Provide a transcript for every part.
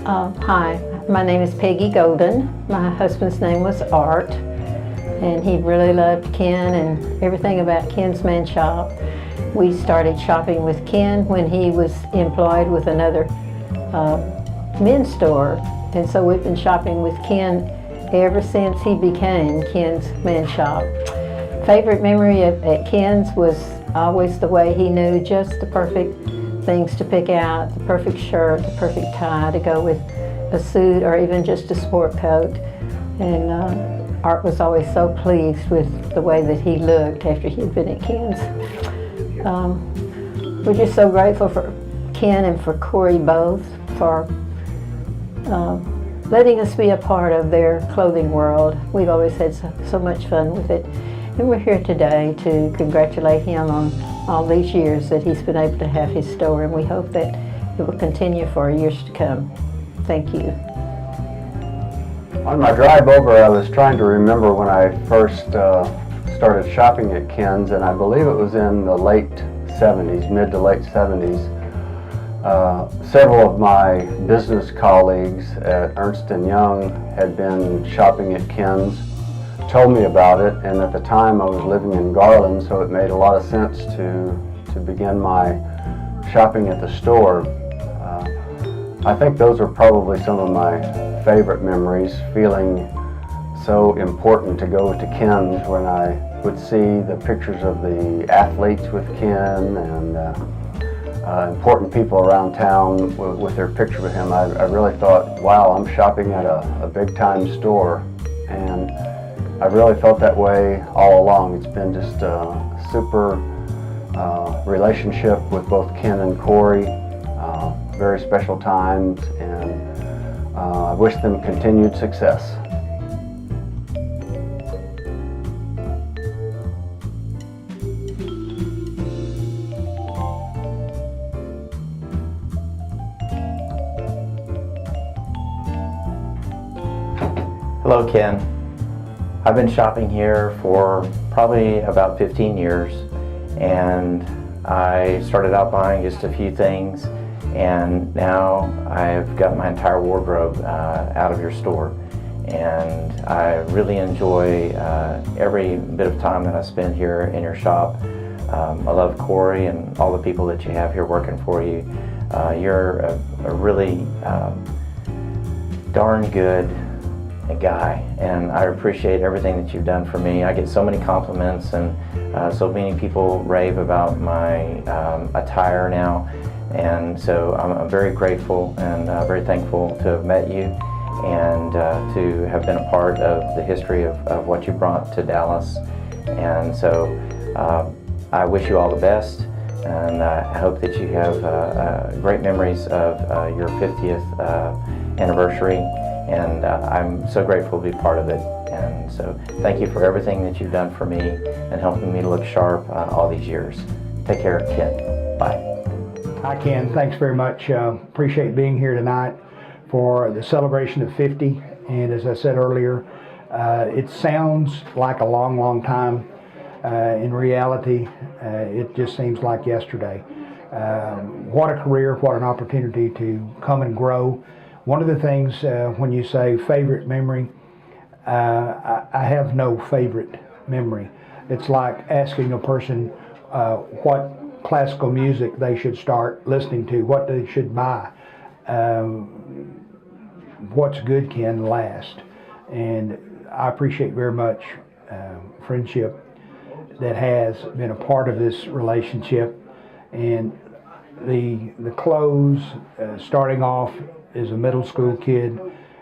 Hi, my name is Peggy Golden. My husband's name was Art, and he really loved Ken and everything about Ken's Man Shop. We started shopping with Ken when he was employed with another men's store, and so we've been shopping with Ken ever since he became Ken's Man Shop. Favorite memory at Ken's was always the way he knew just the perfect things to pick out, the perfect shirt, the perfect tie to go with a suit or even just a sport coat. And Art was always so pleased with the way that he looked after he had been at Ken's. We're just so grateful for Ken and for Corey both for letting us be a part of their clothing world. We've always had so much fun with it. And we're here today to congratulate him on all these years that he's been able to have his store, and we hope that it will continue for years to come. Thank you. On my drive over, I was trying to remember when I first started shopping at Ken's, and I believe it was in the late 70s, mid to late 70s. Several of my business colleagues at Ernst & Young had been shopping at Ken's, told me about it, and at the time I was living in Garland, so it made a lot of sense to begin my shopping at the store. I think those are probably some of my favorite memories, feeling so important to go to Ken's when I would see the pictures of the athletes with Ken and important people around town with their picture with him. I really thought, wow, I'm shopping at a big time store, and I've really felt that way all along. It's been just a super relationship with both Ken and Corey, very special times, and I wish them continued success. Hello, Ken. I've been shopping here for probably about 15 years, and I started out buying just a few things, and now I've got my entire wardrobe out of your store, and I really enjoy every bit of time that I spend here in your shop. I love Corey and all the people that you have here working for you. You're a really darn good guy, and I appreciate everything that you've done for me. I get so many compliments, and so many people rave about my attire now, and so I'm very grateful and very thankful to have met you and to have been a part of the history of what you brought to Dallas. And so I wish you all the best, and I hope that you have great memories of your 50th anniversary. And I'm so grateful to be part of it. And so thank you for everything that you've done for me and helping me look sharp all these years. Take care, Ken. Bye. Hi, Ken. Thanks very much. Appreciate being here tonight for the celebration of 50. And as I said earlier, it sounds like a long, long time. In reality, it just seems like yesterday. What a career, what an opportunity to come and grow. One of the things when you say favorite memory, I have no favorite memory. It's like asking a person what classical music they should start listening to, what they should buy. What's good can last. And I appreciate very much friendship that has been a part of this relationship. And the clothes, starting off as a middle school kid,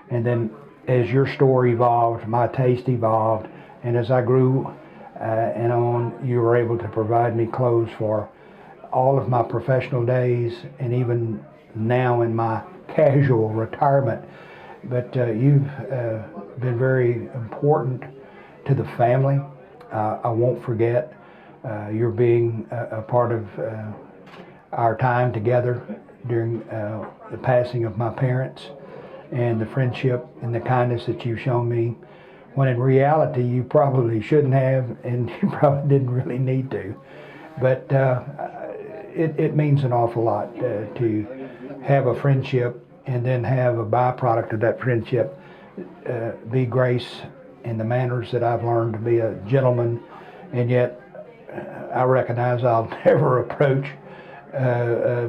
and then as your store evolved, my taste evolved, and as I grew and on, you were able to provide me clothes for all of my professional days and even now in my casual retirement. But you've been very important to the family. I won't forget your being a part of our time together during the passing of my parents, and the friendship and the kindness that you've shown me, when in reality you probably shouldn't have, and you probably didn't really need to. But it means an awful lot to have a friendship and then have a byproduct of that friendship be grace and the manners that I've learned to be a gentleman, and yet I recognize I'll never approach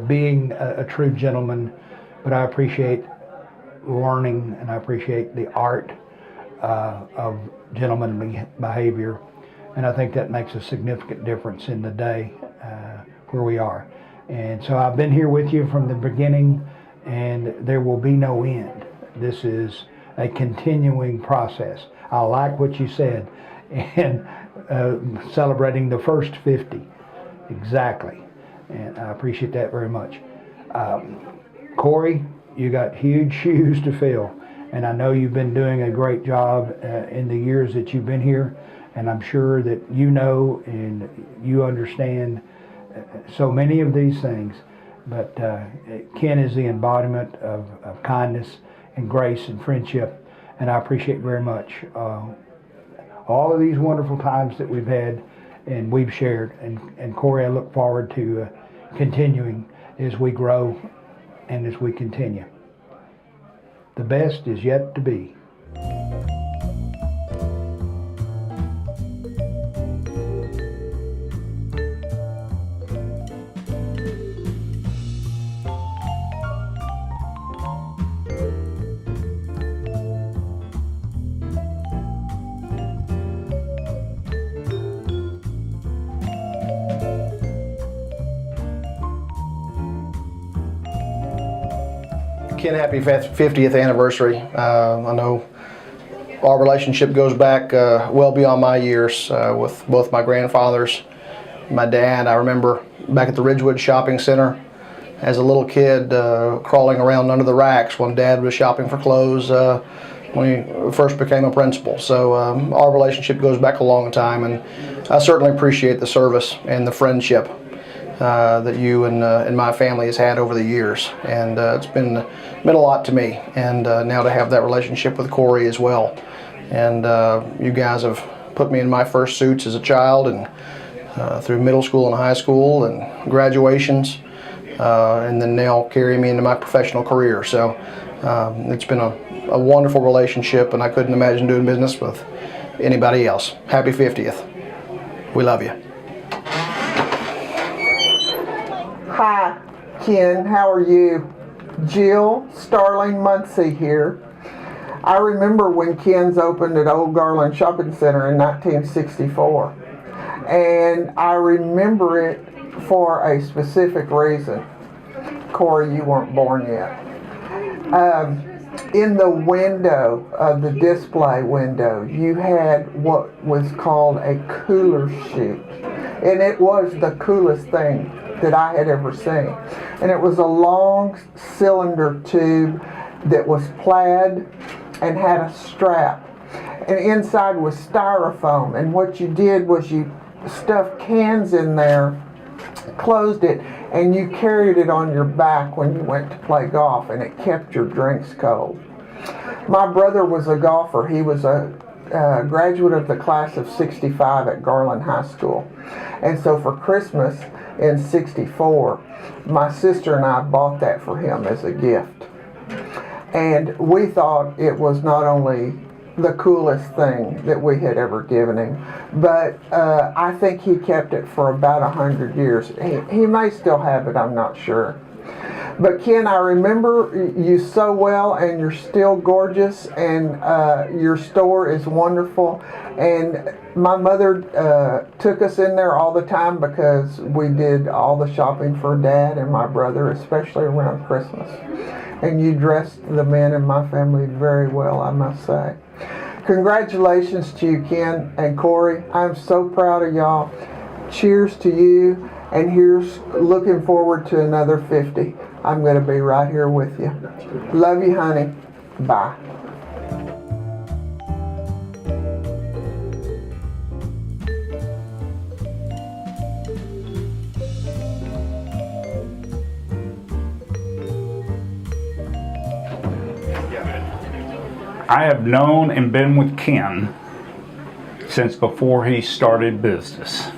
being a true gentleman, but I appreciate learning and I appreciate the art of gentlemanly behavior, and I think that makes a significant difference in the day where we are. And so I've been here with you from the beginning, and there will be no end. This is a continuing process. I like what you said, and celebrating the first 50, exactly, and I appreciate that very much. Corey, you got huge shoes to fill, and I know you've been doing a great job in the years that you've been here, and I'm sure that you know and you understand so many of these things, but Ken is the embodiment of kindness and grace and friendship, and I appreciate very much all of these wonderful times that we've had and we've shared, and Corey, I look forward to continuing as we grow and as we continue. The best is yet to be. Ken, happy 50th anniversary. I know our relationship goes back well beyond my years with both my grandfathers, my dad. I remember back at the Ridgewood Shopping Center as a little kid crawling around under the racks when Dad was shopping for clothes when he first became a principal. So our relationship goes back a long time, and I certainly appreciate the service and the friendship that you and my family has had over the years, and it's been a lot to me, and now to have that relationship with Corey as well. And you guys have put me in my first suits as a child, and through middle school and high school and graduations, and then now carry me into my professional career. So it's been a wonderful relationship, and I couldn't imagine doing business with anybody else. Happy 50th. We love you. Hi, Ken, how are you? Jill Starling Muncie here. I remember when Ken's opened at Old Garland Shopping Center in 1964. And I remember it for a specific reason. Corey, you weren't born yet. In the window of the display window, you had what was called a cooler chute. And it was the coolest thing that I had ever seen. And it was a long cylinder tube that was plaid and had a strap. And inside was styrofoam. And what you did was you stuffed cans in there, closed it, and you carried it on your back when you went to play golf, and it kept your drinks cold. My brother was a golfer. He was a graduate of the class of '65 at Garland High School. And so for Christmas in '64, my sister and I bought that for him as a gift. And we thought it was not only the coolest thing that we had ever given him, but I think he kept it for about 100 years. He may still have it, I'm not sure. But Ken, I remember you so well, and you're still gorgeous, and your store is wonderful. And my mother took us in there all the time because we did all the shopping for Dad and my brother, especially around Christmas. And you dressed the men in my family very well, I must say. Congratulations to you, Ken and Corey. I'm so proud of y'all. Cheers to you, and here's looking forward to another 50. I'm going to be right here with you. Love you, honey. Bye. I have known and been with Ken since before he started business.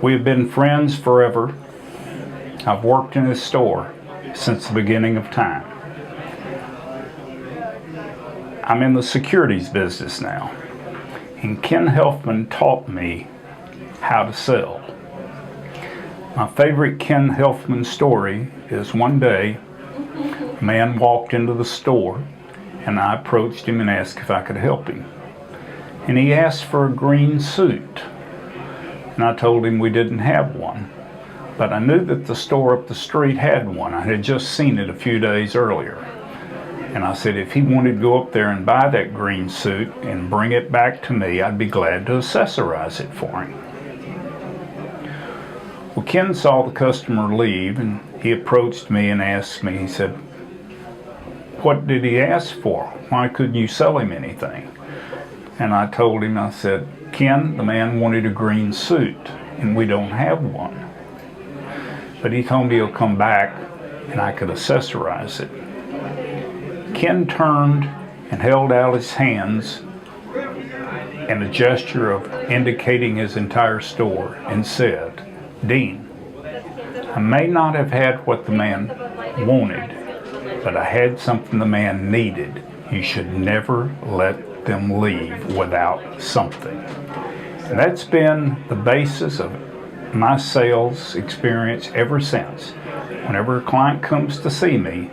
We have been friends forever, I've worked in his store since the beginning of time. I'm in the securities business now, and Ken Helfman taught me how to sell. My favorite Ken Helfman story is one day a man walked into the store and I approached him and asked if I could help him. And he asked for a green suit. And I told him we didn't have one. But I knew that the store up the street had one. I had just seen it a few days earlier. And I said if he wanted to go up there and buy that green suit and bring it back to me, I'd be glad to accessorize it for him. Well, Ken saw the customer leave and he approached me and asked me, he said, what did he ask for? Why couldn't you sell him anything? And I told him, I said, Ken, the man wanted a green suit and we don't have one. But he told me he'll come back and I could accessorize it. Ken turned and held out his hands in a gesture of indicating his entire store and said, Dean, I may not have had what the man wanted, but I had something the man needed. You should never let them leave without something. And that's been the basis of my sales experience ever since. Whenever a client comes to see me,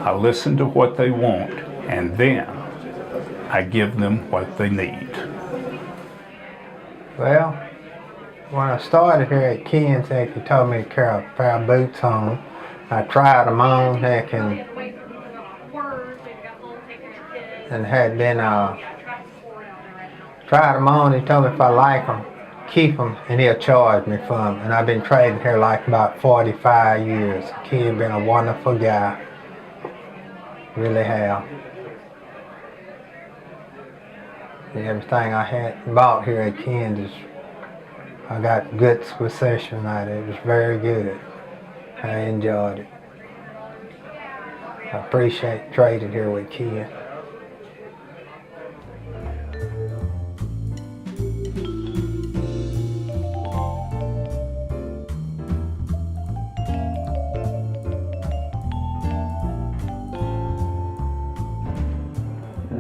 I listen to what they want and then I give them what they need. Well, when I started here at Ken's, he told me to carry a pair of boots on. I tried them on, and had been tried them on. He told me if I like them, keep them, and he'll charge me for them. And I've been trading here like about 45 years. Ken's been a wonderful guy, really have. And everything I had bought here at Ken's is, I got good possession out of it. It was very good. I enjoyed it. I appreciate trading here with Ken.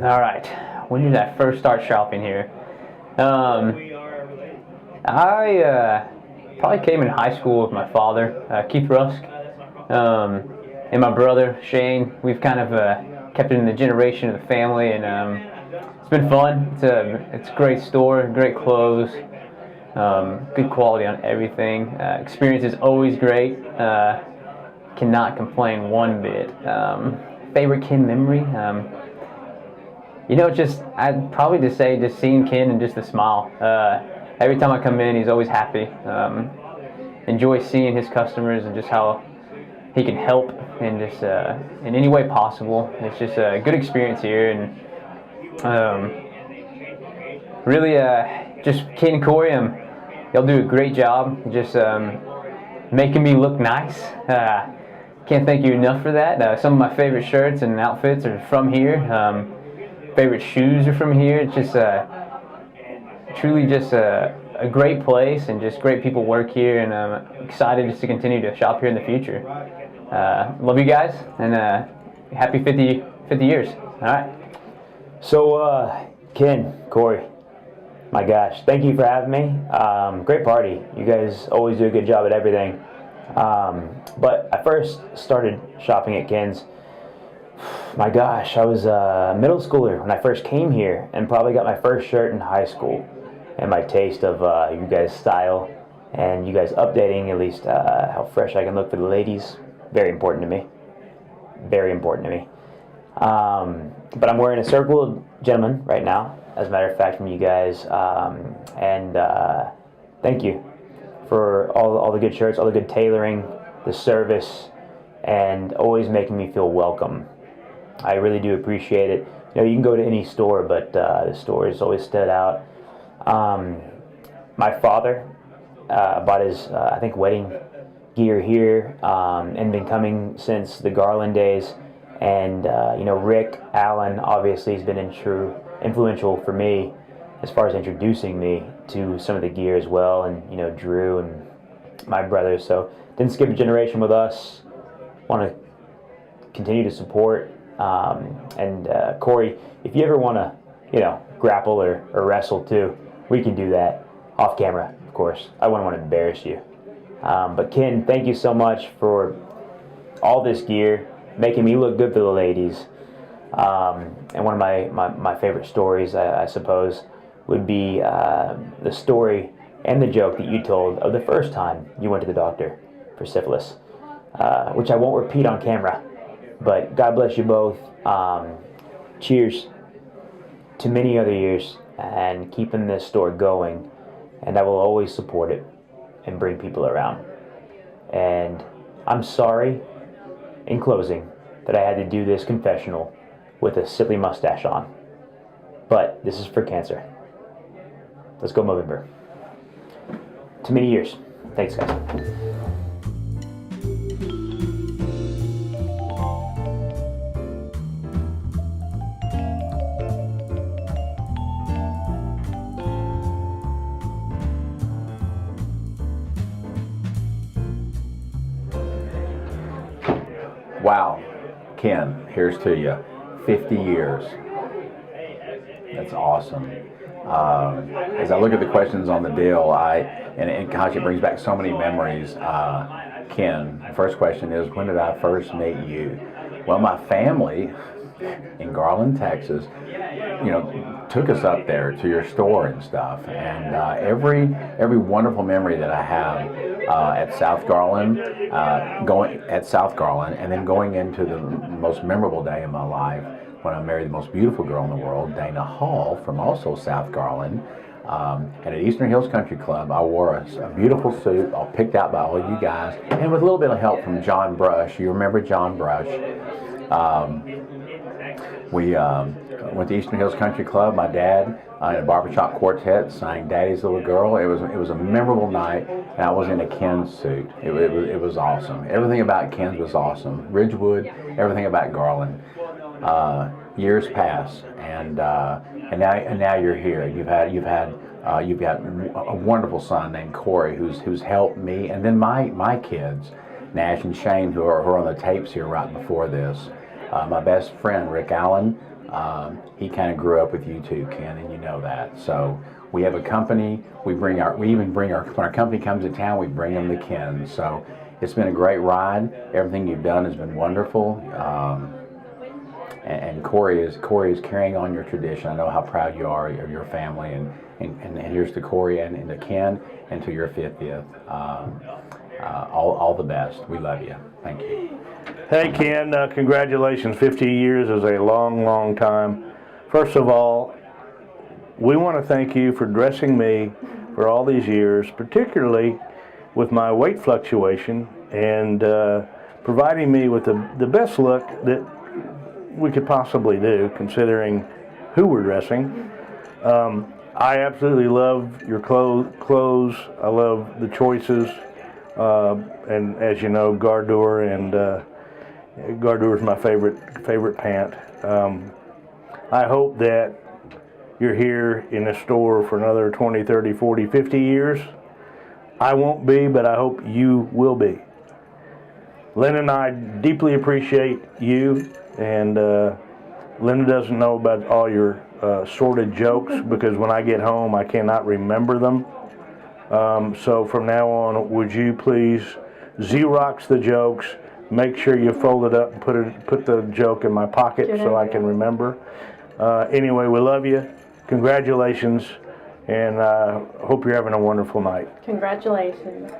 All right, when did I first start shopping here? I probably came in high school with my father, Keith Rusk, and my brother, Shane. We've kind of kept it in the generation of the family, and it's been fun. It's a great store, great clothes, good quality on everything. Experience is always great. Cannot complain one bit. Favorite Ken memory? I'd probably just say just seeing Ken and just the smile. Every time I come in, he's always happy. Enjoy seeing his customers and just how he can help in just in any way possible. It's just a good experience here, and really, just Ken and Corey, y'all do a great job. Just making me look nice. Can't thank you enough for that. Some of my favorite shirts and outfits are from here. Favorite shoes are from here. It's just truly just a great place, and just great people work here, and I'm excited just to continue to shop here in the future. Love you guys, and happy 50 years. All right. So, Ken, Corey, my gosh, thank you for having me. Great party. You guys always do a good job at everything. But I first started shopping at Ken's. My gosh, I was a middle schooler when I first came here, and probably got my first shirt in high school. And my taste of you guys' style and you guys updating at least how fresh I can look for the ladies, very important to me. Very important to me. But I'm wearing a Circle of Gentlemen right now, as a matter of fact, from you guys. And thank you for all the good shirts, all the good tailoring, the service, and always making me feel welcome. I really do appreciate it. You know, you can go to any store, but the store has always stood out. My father bought his, I think, wedding gear here, and been coming since the Garland days. And you know, Rick Allen obviously has been influential for me as far as introducing me to some of the gear as well, and you know, Drew and my brothers. So didn't skip a generation with us. Want to continue to support. And Corey, if you ever want to, grapple or wrestle too, we can do that off camera, of course. I wouldn't want to embarrass you. But Ken, thank you so much for all this gear, making me look good for the ladies. And one of my favorite stories, I suppose, would be the story and the joke that you told of the first time you went to the doctor for syphilis, which I won't repeat on camera. But God bless you both. Cheers to many other years and keeping this store going. And I will always support it and bring people around. And I'm sorry, in closing, that I had to do this confessional with a silly mustache on. But this is for cancer. Let's go Movember. To many years. Thanks, guys. Wow, Ken, here's to you. 50 years. That's awesome. As I look at the questions on the deal, and gosh, it brings back so many memories. Ken, the first question is, when did I first meet you? Well, my family in Garland, Texas, took us up there to your store and stuff, and every wonderful memory that I have at South Garland, and then going into the most memorable day of my life when I married the most beautiful girl in the world, Dana Hall, from also South Garland. And at Eastern Hills Country Club, I wore a beautiful suit, all picked out by all you guys, and with a little bit of help from John Brush. You remember John Brush? We went to Eastern Hills Country Club. My dad in a barbershop quartet sang Daddy's Little Girl. It was a memorable night, and I was in a Ken's suit. It was awesome. Everything about Ken's was awesome. Ridgewood, everything about Garland. Years pass, and now you're here. You've got a wonderful son named Corey who's helped me, and then my kids, Nash and Shane, who are on the tapes here right before this. My best friend Rick Allen, he kind of grew up with you too, Ken, and you know that. So we have a company. We when our company comes to town, we bring them to Ken. So it's been a great ride. Everything you've done has been wonderful. And Corey is carrying on your tradition. I know how proud you are of your family, and here's to Corey and to Ken and to your 50th. All the best. We love you. Thank you. Hey Ken, congratulations. 50 years is a long, long time. First of all, we want to thank you for dressing me for all these years, particularly with my weight fluctuation, and providing me with the best look that we could possibly do, considering who we're dressing. I absolutely love your clothes. I love the choices, and as you know, Gardour is my favorite pant. I hope that you're here in the store for another 20, 30, 40, 50 years. I won't be, but I hope you will be. Lynn and I deeply appreciate you, and Linda doesn't know about all your sordid jokes, because when I get home I cannot remember them. So from now on, would you please Xerox the jokes, make sure you fold it up and put the joke in my pocket so I can remember. Anyway, we love you. Congratulations, and hope you're having a wonderful night. Congratulations.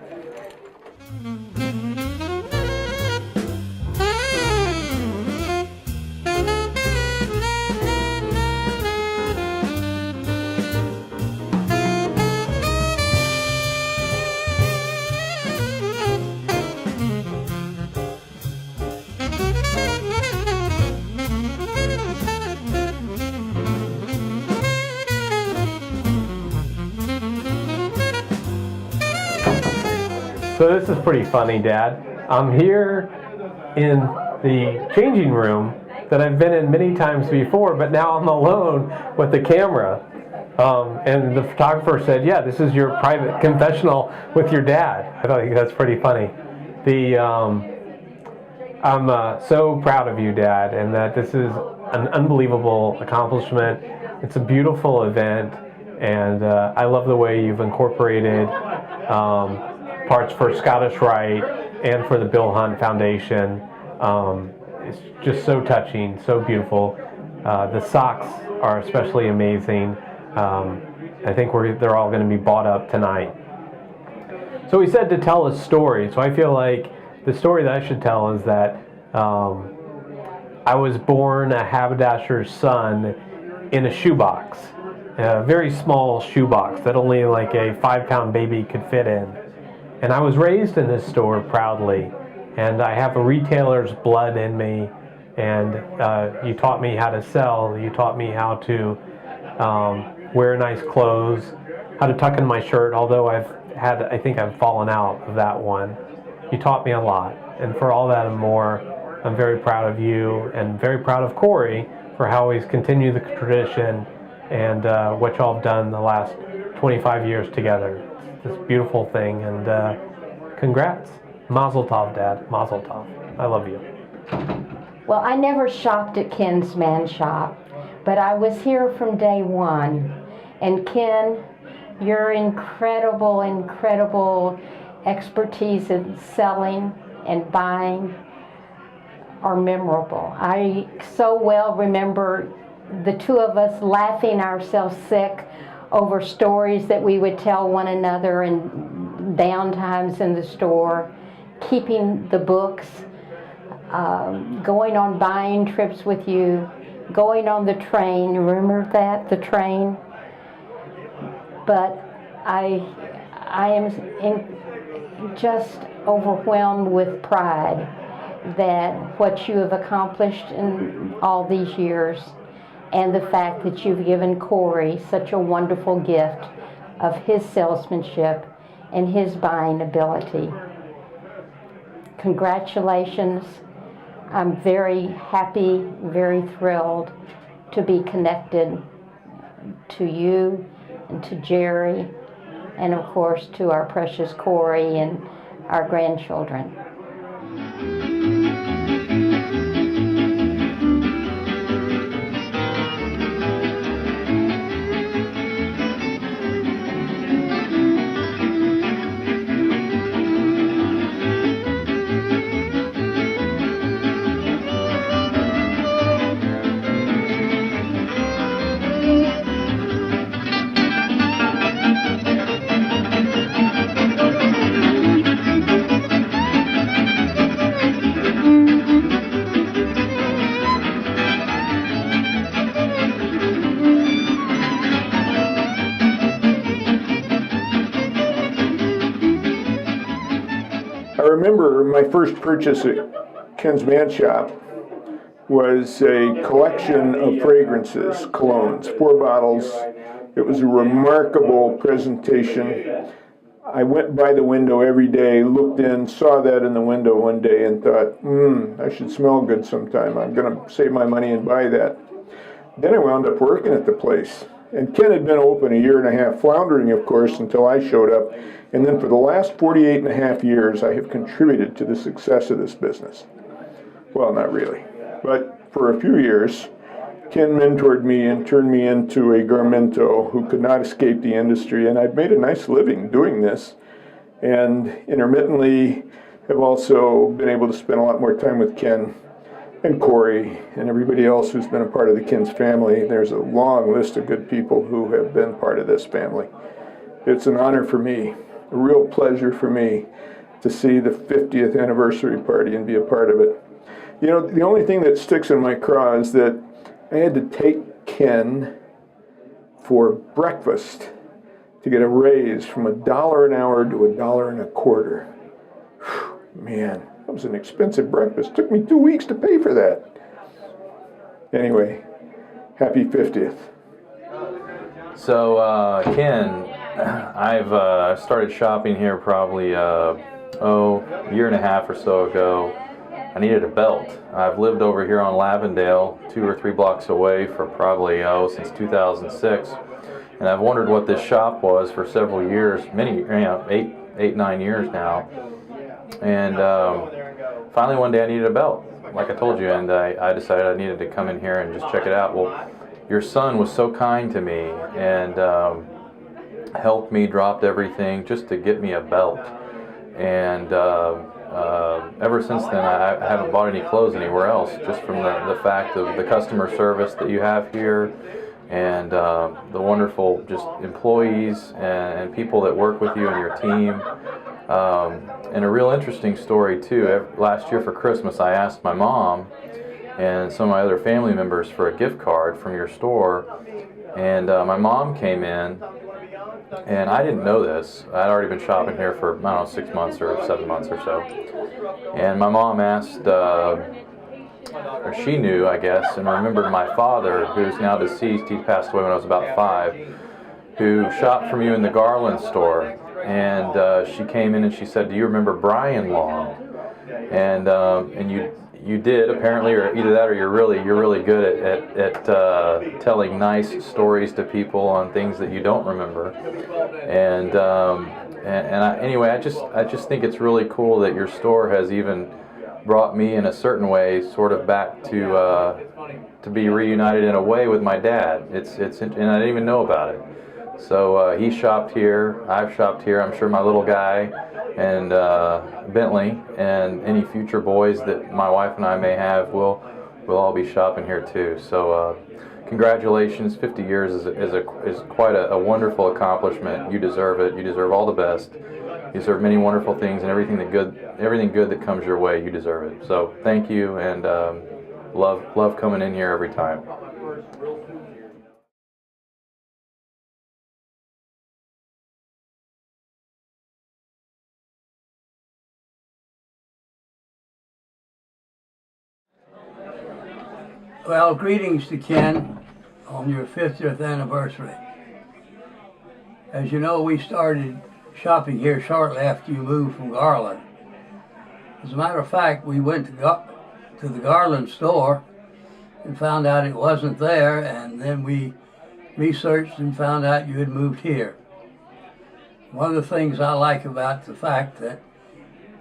So this is pretty funny, Dad. I'm here in the changing room that I've been in many times before, but now I'm alone with the camera. And the photographer said, yeah, this is your private confessional with your dad. I thought that's pretty funny. I'm so proud of you, Dad, and that this is an unbelievable accomplishment. It's a beautiful event, and I love the way you've incorporated parts for Scottish Rite and for the Bill Hunt Foundation. It's just so touching, so beautiful. The socks are especially amazing. I think they're all going to be bought up tonight. So he said to tell a story, so I feel like the story that I should tell is that I was born a haberdasher's son in a shoebox, a very small shoebox that only like a 5-pound baby could fit in. And I was raised in this store proudly, and I have a retailer's blood in me, and you taught me how to sell, you taught me how to wear nice clothes, how to tuck in my shirt, although I think I've fallen out of that one. You taught me a lot, and for all that and more, I'm very proud of you and very proud of Corey for how he's continued the tradition and what y'all have done the last 25 years together. It's this beautiful thing, and congrats. Mazel tov, Dad. Mazel tov. I love you. Well, I never shopped at Ken's Man Shop, but I was here from day one. And Ken, your incredible expertise in selling and buying are memorable. I so well remember the two of us laughing ourselves sick over stories that we would tell one another in downtimes in the store, keeping the books, going on buying trips with you, going on the train. Remember that, the train? But I am just overwhelmed with pride that what you have accomplished in all these years, and the fact that you've given Corey such a wonderful gift of his salesmanship and his buying ability. Congratulations. I'm very happy, very thrilled to be connected to you and to Jerry, and of course to our precious Corey and our grandchildren. I remember my first purchase at Ken's Man Shop was a collection of fragrances, colognes, 4 bottles. It was a remarkable presentation. I went by the window every day, looked in, saw that in the window one day and thought, I should smell good sometime. I'm going to save my money and buy that. Then I wound up working at the place. And Ken had been open a year and a half, floundering, of course, until I showed up. And then for the last 48 and a half years, I have contributed to the success of this business. Well, not really. But for a few years, Ken mentored me and turned me into a Garmento who could not escape the industry. And I've made a nice living doing this. And intermittently have also been able to spend a lot more time with Ken and Corey and everybody else who's been a part of the Ken's family. There's a long list of good people who have been part of this family. It's an honor for me, a real pleasure for me to see the 50th anniversary party and be a part of it. You know, the only thing that sticks in my craw is that I had to take Ken for breakfast to get a raise from $1 an hour to $1.25. Man, that was an expensive breakfast. It took me 2 weeks to pay for that. Anyway, happy 50th. So, Ken, I've started shopping here probably, a year and a half or so ago. I needed a belt. I've lived over here on Lavendale, 2 or 3 blocks away for probably, since 2006. And I've wondered what this shop was for several years, 8, 9 years now. And finally one day I needed a belt, like I told you, and I decided I needed to come in here and just check it out. Well, your son was so kind to me and helped me, dropped everything just to get me a belt. And ever since then I haven't bought any clothes anywhere else, just from the fact of the customer service that you have here, and the wonderful just employees and people that work with you and your team. And a real interesting story too, last year for Christmas I asked my mom and some of my other family members for a gift card from your store, and my mom came in, and I didn't know this. I'd already been shopping here for, I don't know, 6 months or 7 months or so. And my mom asked, or she knew, I guess, and remembered my father, who's now deceased. He passed away when I was about 5, who shopped from you in the Garland store. And she came in and she said, "Do you remember Brian Long?" And you did, apparently, or either that or you're really good at telling nice stories to people on things that you don't remember. And anyway, I just think it's really cool that your store has even brought me in a certain way sort of back to be reunited in a way with my dad. It's and I didn't even know about it. So he shopped here, I've shopped here, I'm sure my little guy and Bentley and any future boys that my wife and I may have will all be shopping here too. So congratulations, 50 years is quite a wonderful accomplishment. You deserve it. You deserve all the best. You deserve many wonderful things, and everything good that comes your way, you deserve it. So thank you, and love coming in here every time. Well, greetings to Ken on your 50th anniversary. As you know, we started shopping here shortly after you moved from Garland. As a matter of fact, we went to the Garland store and found out it wasn't there, and then we researched and found out you had moved here. One of the things I like about the fact that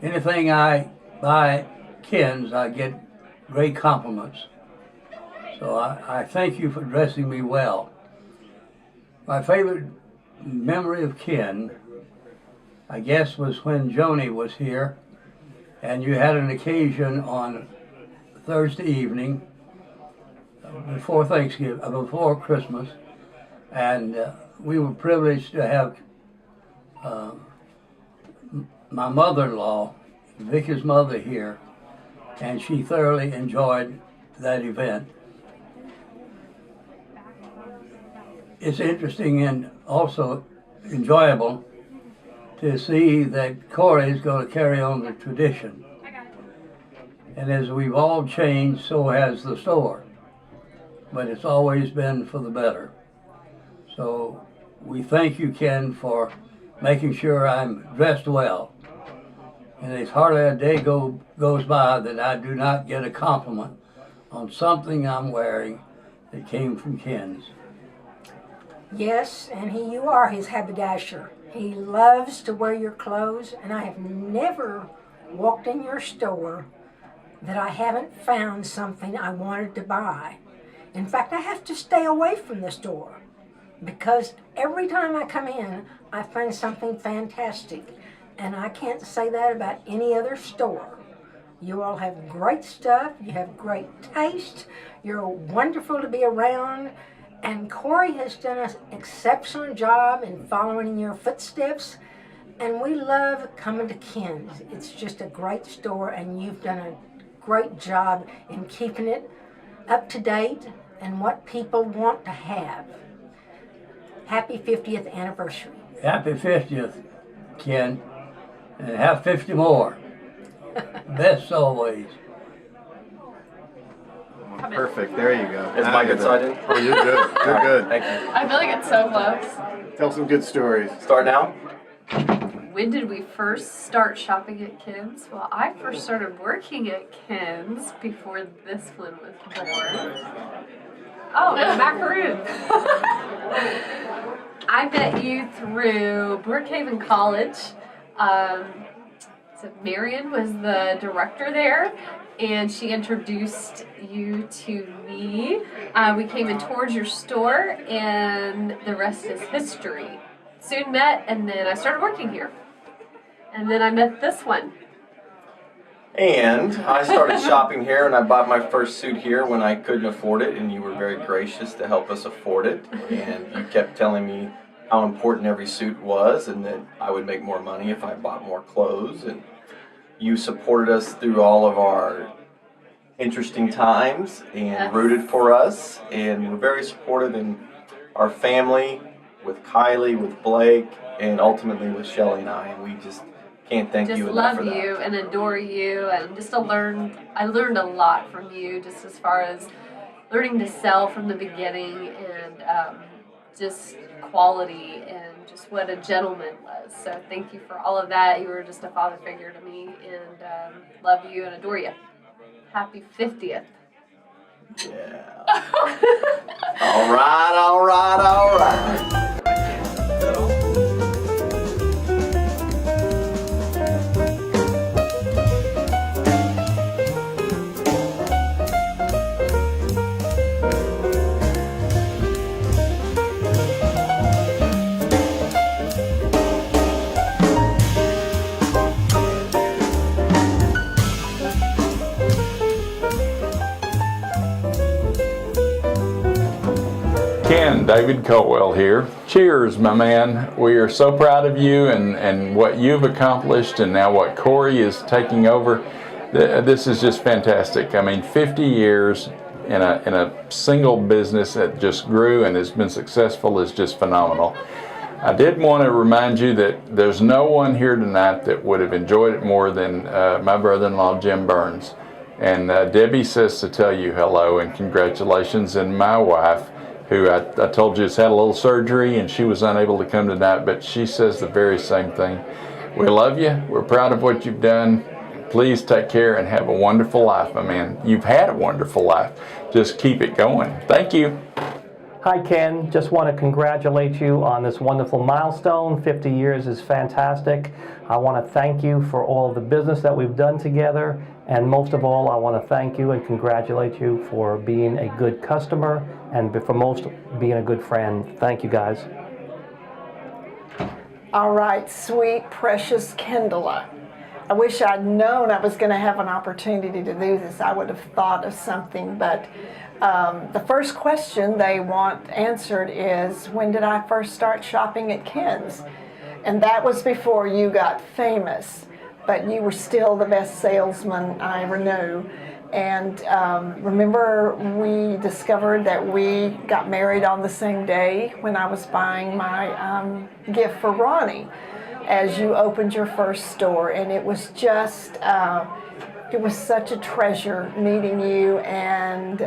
anything I buy at Ken's, I get great compliments. So I thank you for dressing me well. My favorite memory of Ken, I guess, was when Joni was here, and you had an occasion on Thursday evening before Thanksgiving, before Christmas, and we were privileged to have my mother-in-law, Vicky's mother, here, and she thoroughly enjoyed that event. It's interesting and also enjoyable to see that Corey is going to carry on the tradition. And as we've all changed, so has the store. But it's always been for the better. So we thank you, Ken, for making sure I'm dressed well. And there's hardly a day goes by that I do not get a compliment on something I'm wearing that came from Ken's. Yes, and you are his haberdasher. He loves to wear your clothes, and I have never walked in your store that I haven't found something I wanted to buy. In fact, I have to stay away from the store because every time I come in, I find something fantastic, and I can't say that about any other store. You all have great stuff, you have great taste, you're wonderful to be around, and Corey has done an exceptional job in following in your footsteps, and we love coming to Ken's. It's just a great store, and you've done a great job in keeping it up to date and what people want to have. Happy 50th anniversary. Happy 50th, Ken, and have 50 more. Best always. Perfect. There you go. Is my good side in? Oh, you're good. You're good. Thank you. I feel like it's so close. Tell some good stories. Start now? When did we first start shopping at Ken's? Well, I first started working at Ken's before this one was born. Oh, and macaroon. I met you through Brookhaven College. Marion was the director there, and she introduced you to me. We came and toured your store, and the rest is history. Soon met, and then I started working here. And then I met this one. And I started shopping here, and I bought my first suit here when I couldn't afford it, and you were very gracious to help us afford it. And you kept telling me how important every suit was, and that I would make more money if I bought more clothes. And you supported us through all of our interesting times and rooted for us, and were very supportive in our family, with Kylie, with Blake, and ultimately with Shelly and I. And we just can't thank you enough for that. Just love you and adore you, and just I learned a lot from you, just as far as learning to sell from the beginning, and just quality, and just what a gentleman was. So thank you for all of that. You were just a father figure to me, and love you and adore you. Happy 50th. Yeah. All right, all right, all right. Ken, David Colwell here. Cheers, my man. We are so proud of you and what you've accomplished, and now what Corey is taking over. This is just fantastic. I mean, 50 years in a single business that just grew and has been successful is just phenomenal. I did want to remind you that there's no one here tonight that would have enjoyed it more than my brother-in-law, Jim Burns. And Debbie says to tell you hello and congratulations, and my wife, who I told you has had a little surgery and she was unable to come tonight, but she says the very same thing. We love you. We're proud of what you've done. Please take care and have a wonderful life, my man. You've had a wonderful life. Just keep it going. Thank you. Hi, Ken. Just want to congratulate you on this wonderful milestone. 50 years is fantastic. I want to thank you for all of the business that we've done together. And most of all, I want to thank you and congratulate you for being a good customer and for most, being a good friend. Thank you, guys. All right, sweet, precious Kendala. I wish I'd known I was going to have an opportunity to do this. I would have thought of something, but the first question they want answered is, when did I first start shopping at Ken's? And that was before you got famous, but you were still the best salesman I ever knew. And remember, we discovered that we got married on the same day when I was buying my gift for Ronnie, as you opened your first store. And it was just, it was such a treasure meeting you, and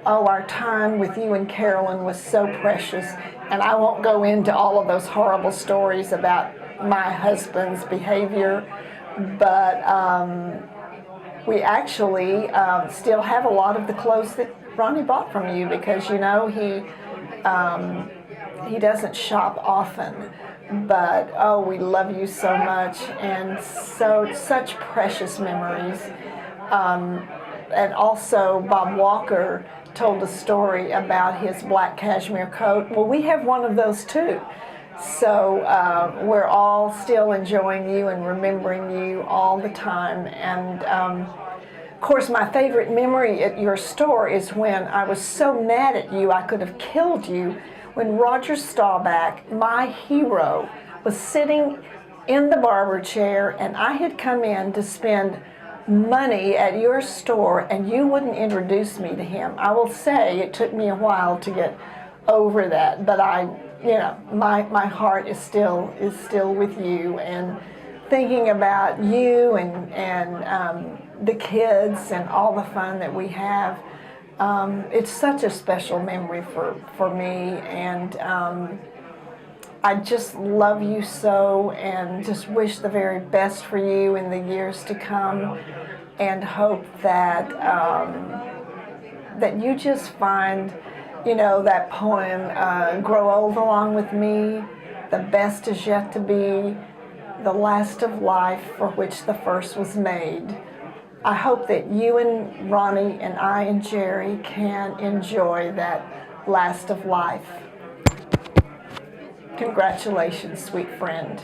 our time with you and Carolyn was so precious. And I won't go into all of those horrible stories about my husband's behavior, but we actually still have a lot of the clothes that Ronnie bought from you, because you know he doesn't shop often. But oh, we love you so much, and such precious memories. And also, Bob Walker told a story about his black cashmere coat. Well, we have one of those too. So we're all still enjoying you and remembering you all the time. And of course, my favorite memory at your store is when I was so mad at you I could have killed you, when Roger Staubach, my hero, was sitting in the barber chair, and I had come in to spend money at your store and you wouldn't introduce me to him. I will say it took me a while to get over that, but my heart is still with you, and thinking about you and the kids and all the fun that we have. It's such a special memory for me, and I just love you so, and just wish the very best for you in the years to come, and hope that that you just find, that poem, grow old along with me, the best is yet to be, the last of life for which the first was made. I hope that you and Ronnie and I and Jerry can enjoy that last of life. Congratulations, sweet friend.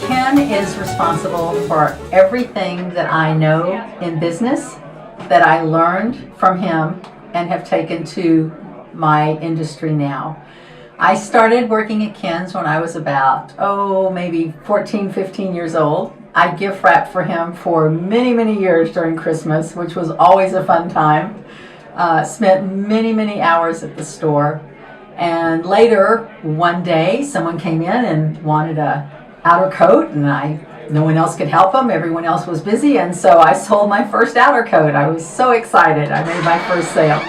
Ken is responsible for everything that I know in business that I learned from him and have taken to my industry now. I started working at Ken's when I was about, maybe 14, 15 years old. I gift wrapped for him for many, many years during Christmas, which was always a fun time. Spent many, many hours at the store. And later, one day, someone came in and wanted a outer coat, and no one else could help them. Everyone else was busy, and so I sold my first outer coat. I was so excited. I made my first sale.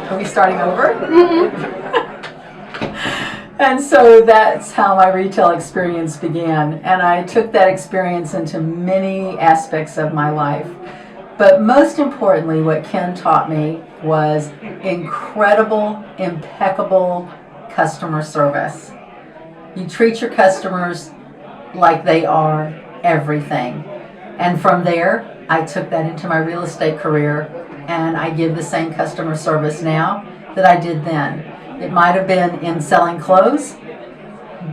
Are we starting over? And so that's how my retail experience began. And I took that experience into many aspects of my life. But most importantly, what Ken taught me was incredible, impeccable customer service. You treat your customers like they are everything. And from there, I took that into my real estate career, and I give the same customer service now that I did then. It might have been in selling clothes,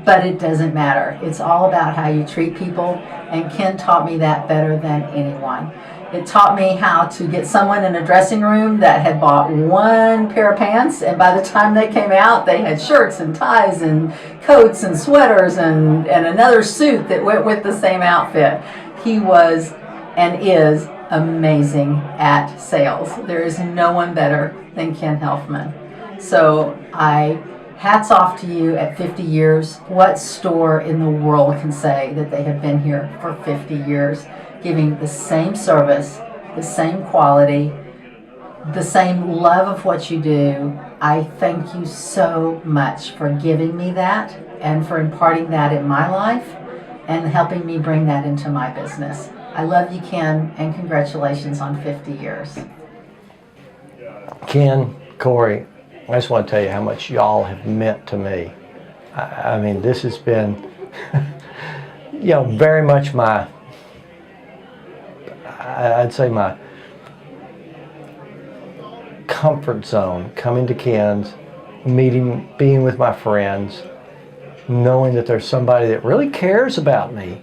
but it doesn't matter. It's all about how you treat people, and Ken taught me that better than anyone. It taught me how to get someone in a dressing room that had bought one pair of pants, and by the time they came out, they had shirts and ties and coats and sweaters and another suit that went with the same outfit. He was and is amazing at sales. There is no one better than Ken Helfman. So hats off to you at 50 years. What store in the world can say that they have been here for 50 years? Giving the same service, the same quality, the same love of what you do. I thank you so much for giving me that and for imparting that in my life and helping me bring that into my business. I love you, Ken, and congratulations on 50 years. Ken, Corey, I just want to tell you how much y'all have meant to me. I mean, this has been, very much I'd say my comfort zone, coming to Ken's, being with my friends, knowing that there's somebody that really cares about me.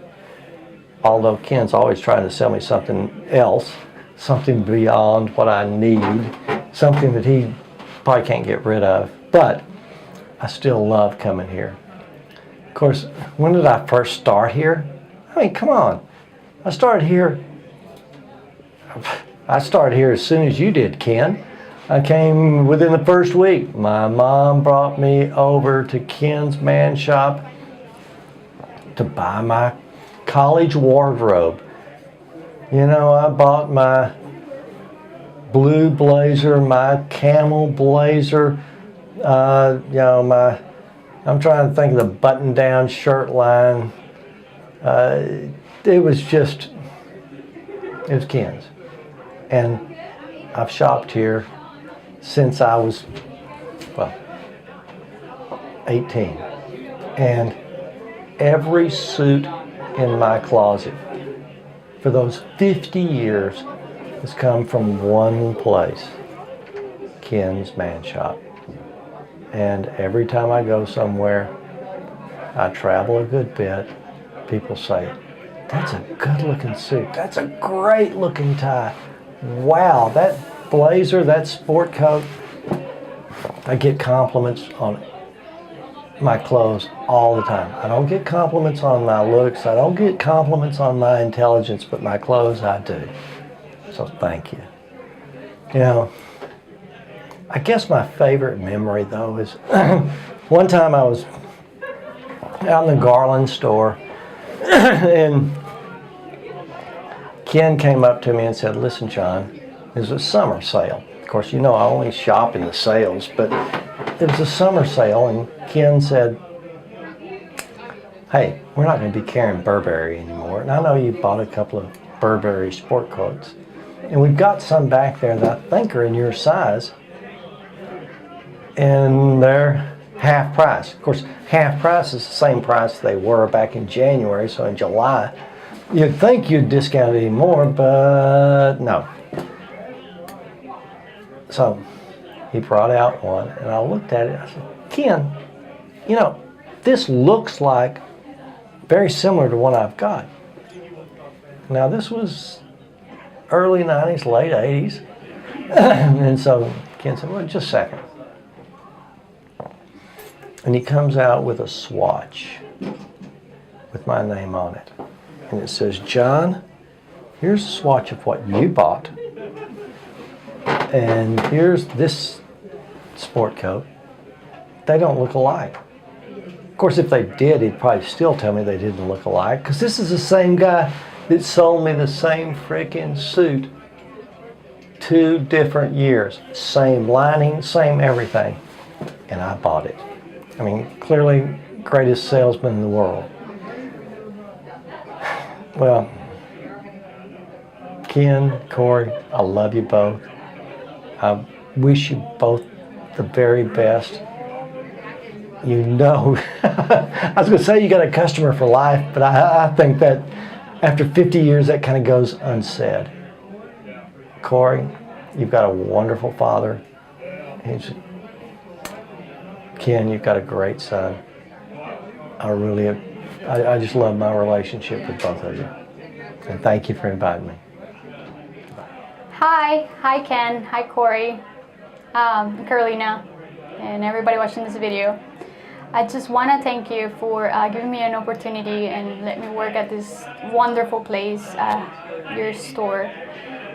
Although Ken's always trying to sell me something else, something beyond what I need, something that he probably can't get rid of. But I still love coming here. Of course, when did I first start here? I mean, come on. I started here as soon as you did, Ken. I came within the first week. My mom brought me over to Ken's Man Shop to buy my college wardrobe. I bought my blue blazer, my camel blazer, I'm trying to think of the button-down shirt line. It was Ken's. And I've shopped here since I was, 18. And every suit in my closet for those 50 years has come from one place, Ken's Man Shop. And every time I go somewhere, I travel a good bit, people say, "That's a good looking suit. That's a great looking tie. Wow, that blazer, that sport coat." I get compliments on my clothes all the time. I don't get compliments on my looks. I don't get compliments on my intelligence, but my clothes I do. So thank you. I guess my favorite memory though is one time I was out in the Garland store and Ken came up to me and said, "Listen, John, there's a summer sale Of course, you know, I only shop in the sales, but it was a summer sale, and Ken said, hey, we're not going to be carrying Burberry anymore. And I know you bought a couple of Burberry sport coats. And we've got some back there that I think are in your size. And they're half price. Of course, half price is the same price they were back in January, so in July. You'd think you'd discount it even more, but no. So he brought out one, and I looked at it. I said, Ken, you know, this looks like very similar to what I've got. Now, this was early 90s, late 80s. And so Ken said, well, just a second. And he comes out with a swatch with my name on it. And it says, John, here's a swatch of what you bought. And here's this sport coat. They don't look alike. Of course, if they did, he'd probably still tell me they didn't look alike, because this is the same guy that sold me the same freaking suit 2 different years. Same lining, same everything. And I bought it. I mean, clearly, greatest salesman in the world. Well, Ken, Corey, I love you both. I wish you both the very best. You know, I was going to say you got a customer for life, but I think that after 50 years, that kind of goes unsaid. Corey, you've got a wonderful father. Ken, you've got a great son. I just love my relationship with both of you. And thank you for inviting me. Hi Ken, hi Corey, I'm Carolina, and everybody watching this video. I just want to thank you for giving me an opportunity and let me work at this wonderful place, your store.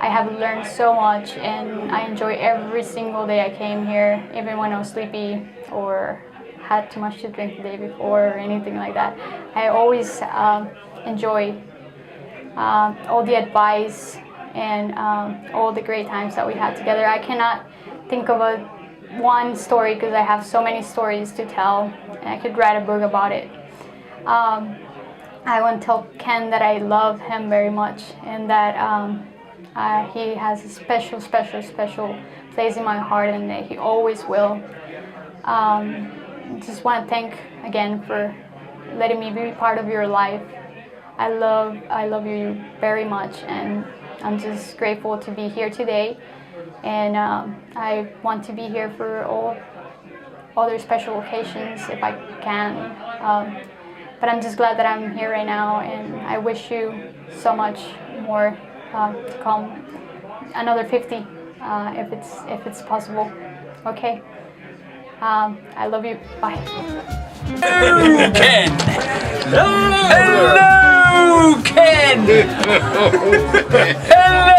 I have learned so much, and I enjoy every single day I came here, even when I was sleepy or had too much to drink the day before or anything like that. I always enjoy all the advice and all the great times that we had together. I cannot think of one story because I have so many stories to tell, and I could write a book about it. I want to tell Ken that I love him very much, and that he has a special place in my heart, and that he always will. Just want to thank again for letting me be part of your life. I love you very much, and I'm just grateful to be here today. And I want to be here for all other special occasions if I can. But I'm just glad that I'm here right now, and I wish you so much more to come. Another 50 if it's possible. Okay. I love you. Bye. Hello, Ken. Hello, Ken. Hello.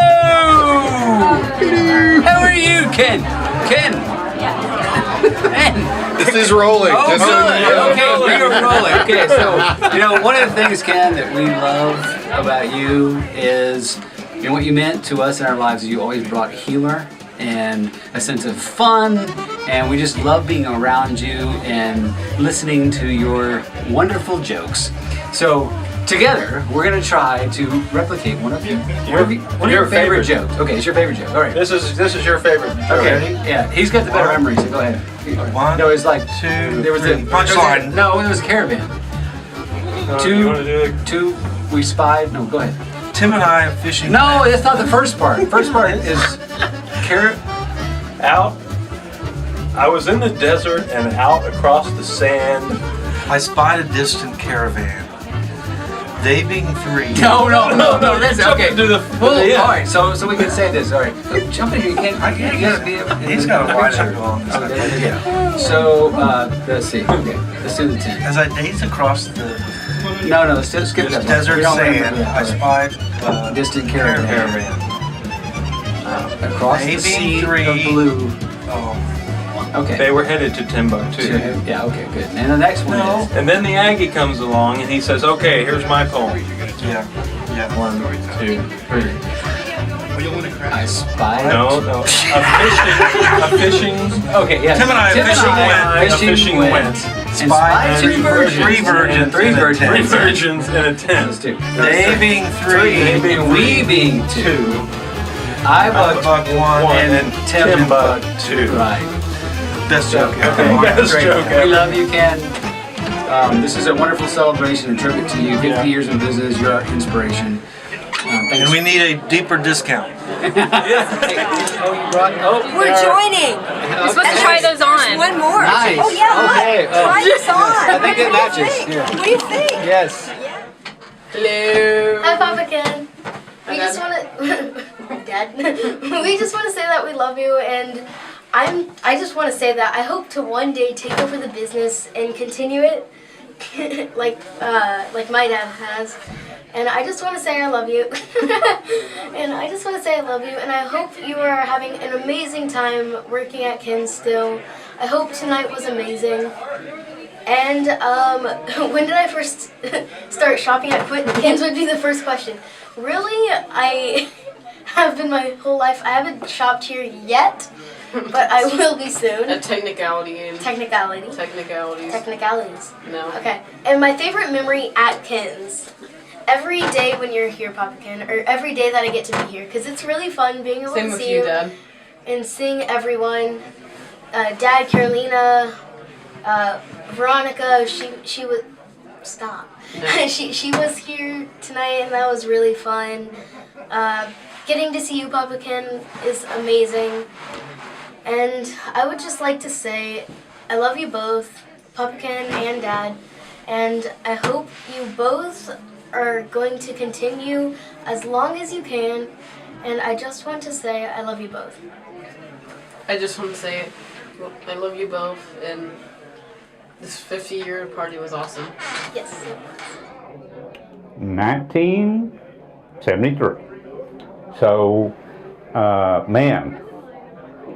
How are you, Ken? Ken. Ken. This is rolling. Oh, Just good. Okay, we're rolling. Okay, so one of the things, Ken, that we love about you is what you meant to us in our lives. Is you always brought humor and a sense of fun, and we just love being around you and listening to your wonderful jokes. So together, we're gonna try to replicate one of your favorite jokes. Okay, it's your favorite joke. All right. This is your favorite. Okay. Yeah, he's got the better memory. So go ahead. One. No, it's like two. There was a punchline. No, it was a caravan. Two. We spied. No, go ahead. Tim and I are fishing. No, that's not the first part. The first part is out. I was in the desert and out across the sand. I spied a distant caravan. They being 3. No. That's okay. Do the all right. So we can say this. All right. Jump in here. You gotta be able. He's got a wide angle on this. Okay. Yeah. So let's see. Okay. Let's do the 10. As I daze across the No. Skip that. desert sand, I spied a distant caravan. Across the sea of blue. Okay. They were headed to Timbuktu. Yeah, okay, good. And the next one is... And then the Aggie comes along and he says, okay, here's my poem. Yeah. 1, 2, 3. I spied. No. A fishing. Okay, yeah. Tim and I fishing went. Spied Three virgins. Three virgins in a tent. They being three. And we being two. I bucked one and Tim bucked two. Right. Best joke ever. Okay, Best great. joke ever. We love you, Ken. This is a wonderful celebration and tribute to you. 50 years in business, you're our inspiration. And we need a deeper discount. We're joining. You're supposed to try those on. One more. Nice. Oh yeah. Okay. Look. Try this on. I think it matches. What do you think? Yes. Hello. Hi, Papa Ken. We just want to, Dad. We just want to say that we love you, and I just want to say that I hope to one day take over the business and continue it, like my dad has. And I just want to say I love you. And I just want to say I love you, and I hope you are having an amazing time working at Ken's still. I hope tonight was amazing. And when did I first start shopping at Ken's would be the first question. Really, I have been my whole life. I haven't shopped here yet, but I will be soon. A technicality. Technicalities. Technicalities. No. Okay. And my favorite memory at Ken's. Every day when you're here, Papa Ken, or every day that I get to be here, because it's really fun being able Same to with see you, Dad. and seeing everyone. Dad, Carolina, Veronica, she was, stop. No. she was here tonight, and that was really fun. Getting to see you, Papa Ken, is amazing. And I would just like to say, I love you both, Papa Ken and Dad, and I hope you both are going to continue as long as you can, and I just want to say I love you both. I just want to say I love you both, and this 50-year party was awesome. Yes. 1973. So, man,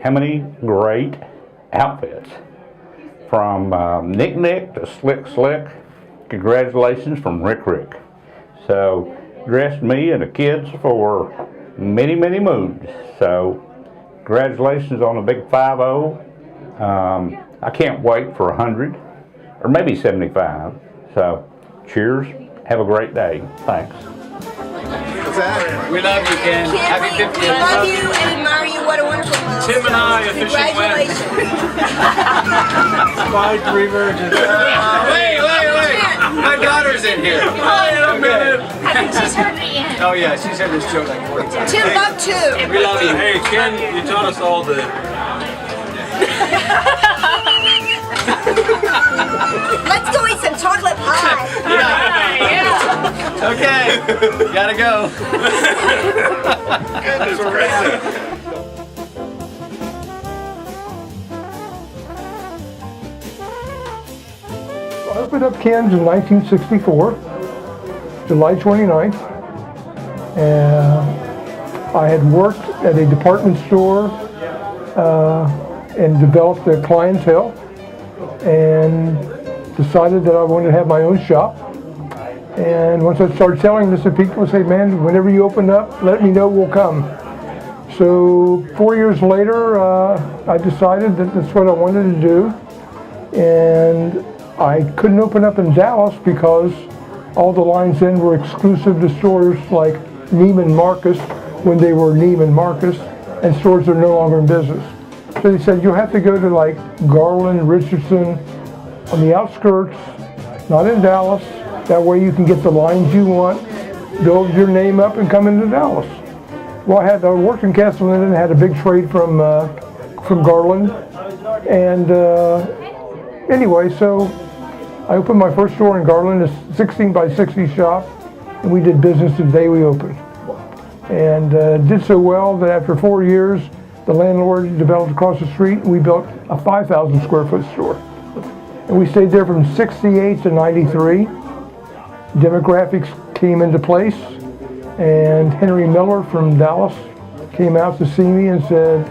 how many great outfits. From Nick Nick to Slick Slick. Congratulations from Rick Rick. So, dressed me and the kids for many, many moons. So, congratulations on the big 5-0. I can't wait for 100, or maybe 75. So, cheers. Have a great day. Thanks. We love you, Ken. Happy 50th. We love you and admire you. What a wonderful milestone. Tim and I officially went. Spied three virgins. Wait. My daughter's in here. Wait a minute. I think she's heard the end. Oh yeah, she's heard this joke like 40 times. Tim love too. We love you. Hey, Ken, you taught us all the... Let's go eat some chocolate pie. Yeah. Okay. Gotta go. Goodness gracious. I opened up Ken's in 1964, July 29th. And I had worked at a department store and developed a clientele and decided that I wanted to have my own shop. And once I started selling this to people, I say, man, whenever you open up, let me know, we'll come. So 4 years later, I decided that that's what I wanted to do. And I couldn't open up in Dallas because all the lines then were exclusive to stores like Neiman Marcus when they were Neiman Marcus, and stores are no longer in business. So they said, you'll have to go to like Garland, Richardson, on the outskirts, not in Dallas. That way you can get the lines you want, build your name up, and come into Dallas. Well, I worked in Castle Linden, had a big trade from Garland, and anyway, so I opened my first store in Garland, a 16 by 60 shop, and we did business the day we opened. And did so well that after 4 years, the landlord developed across the street, and we built a 5,000 square foot store. And we stayed there from 68 to 93. Demographics came into place, and Henry Miller from Dallas came out to see me and said,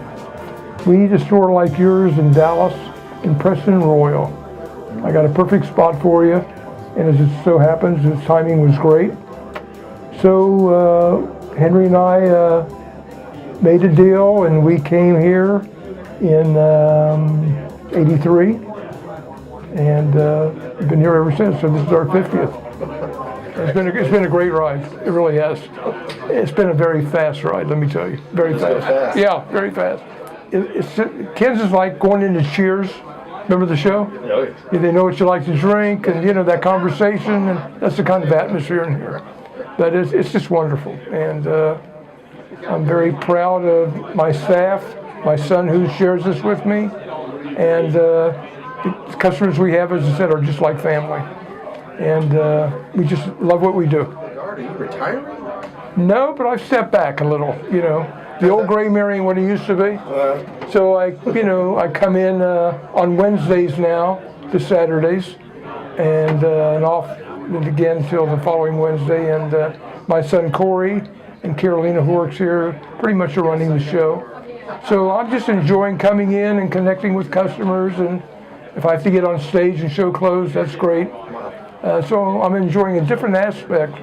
we need a store like yours in Dallas, in Preston Royal. I got a perfect spot for you, and as it so happens, the timing was great. So Henry and I made a deal, and we came here in '83, and we've been here ever since. So this is our 50th. It's been a great ride. It really has. It's been a very fast ride, let me tell you. Very fast. Yeah, very fast. Ken's is like going into Cheers. Remember the show? Yeah, they know what you like to drink, and that conversation, and that's the kind of atmosphere in here. But it's just wonderful, and I'm very proud of my staff, my son who shares this with me, and the customers we have, as I said, are just like family, and we just love what we do. Are you retiring? No, but I've stepped back a little, The old gray Mary ain't what it used to be. So I come in on Wednesdays now to Saturdays, and off again until the following Wednesday. And my son Corey and Carolina, who works here, pretty much are running the show. So I'm just enjoying coming in and connecting with customers, and if I have to get on stage and show clothes, that's great. So I'm enjoying a different aspect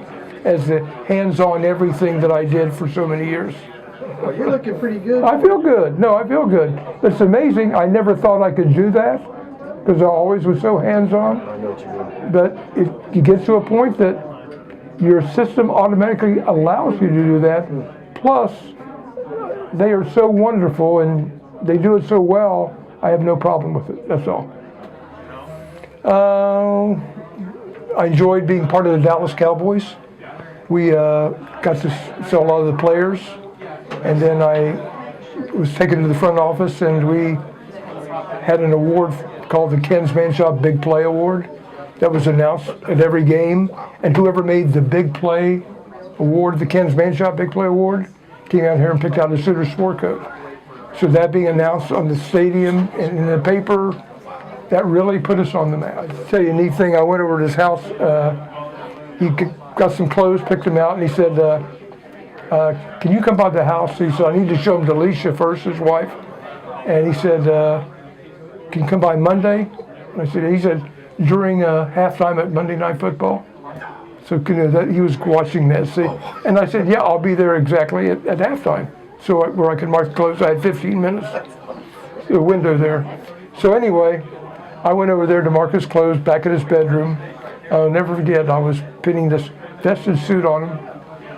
as the hands-on everything that I did for so many years. Well, you're looking pretty good. I feel good. No, I feel good. It's amazing. I never thought I could do that because I always was so hands-on. I know what you mean. But you get to a point that your system automatically allows you to do that. Plus, they are so wonderful and they do it so well, I have no problem with it. That's all. I enjoyed being part of the Dallas Cowboys. We got to sell a lot of the players. And then I was taken to the front office, and we had an award called the Ken's Man Shop Big Play Award that was announced at every game. And whoever made the Big Play Award, the Ken's Man Shop Big Play Award, came out here and picked out a suitor sport coat. So that being announced on the stadium and in the paper, that really put us on the map. I'll tell you a neat thing. I went over to his house. He got some clothes, picked them out, and he said, can you come by the house? He said, I need to show them to Alicia first, his wife. And he said, can you come by Monday? And he said, during halftime at Monday Night Football. So he was watching that. See? And I said, yeah, I'll be there exactly at halftime. So where I could mark the clothes, I had 15 minutes. The window there. So anyway, I went over there to mark his clothes back in his bedroom. I'll never forget, I was pinning this vested suit on him.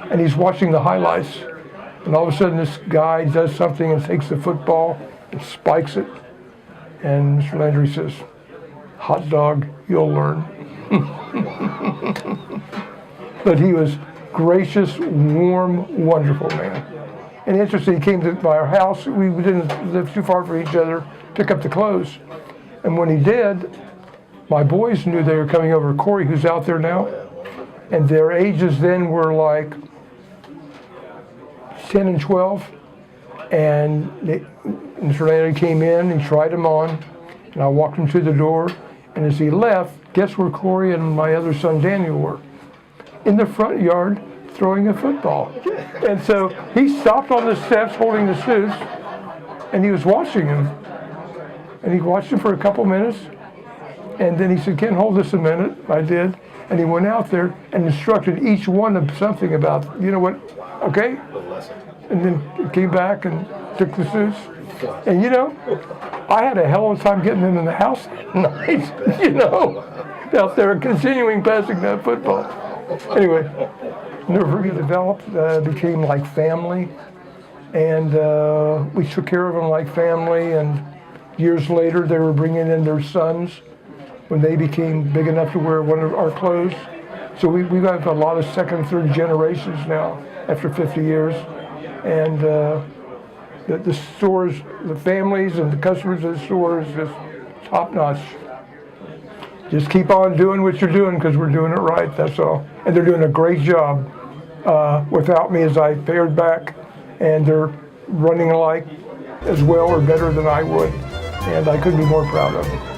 And he's watching the highlights, and all of a sudden this guy does something and takes the football and spikes it, and Mr. Landry says, hot dog, you'll learn. But he was gracious, warm, wonderful man. And interesting, he came to our house. We didn't live too far from each other, pick up the clothes. And when he did, my boys knew they were coming over. Corey, who's out there now, and their ages then were like 10 and 12, and Mr. Landry came in, he tried them on, and I walked him to the door, and as he left, guess where Corey and my other son Daniel were? In the front yard throwing a football. And so he stopped on the steps holding the suits, and he was watching him. And he watched him for a couple minutes, and then he said, Ken, hold this a minute. I did. And he went out there and instructed each one of something about, okay? And then came back and took the suits. And I had a hell of a time getting them in the house at night, out there continuing passing that football. Anyway, never developed, became like family. And we took care of them like family. And years later, they were bringing in their sons when they became big enough to wear one of our clothes. So we've got a lot of second, third generations now after 50 years. And the stores, the families and the customers of the store is just top notch. Just keep on doing what you're doing because we're doing it right, that's all. And they're doing a great job without me as I pared back. And they're running like as well or better than I would. And I couldn't be more proud of them.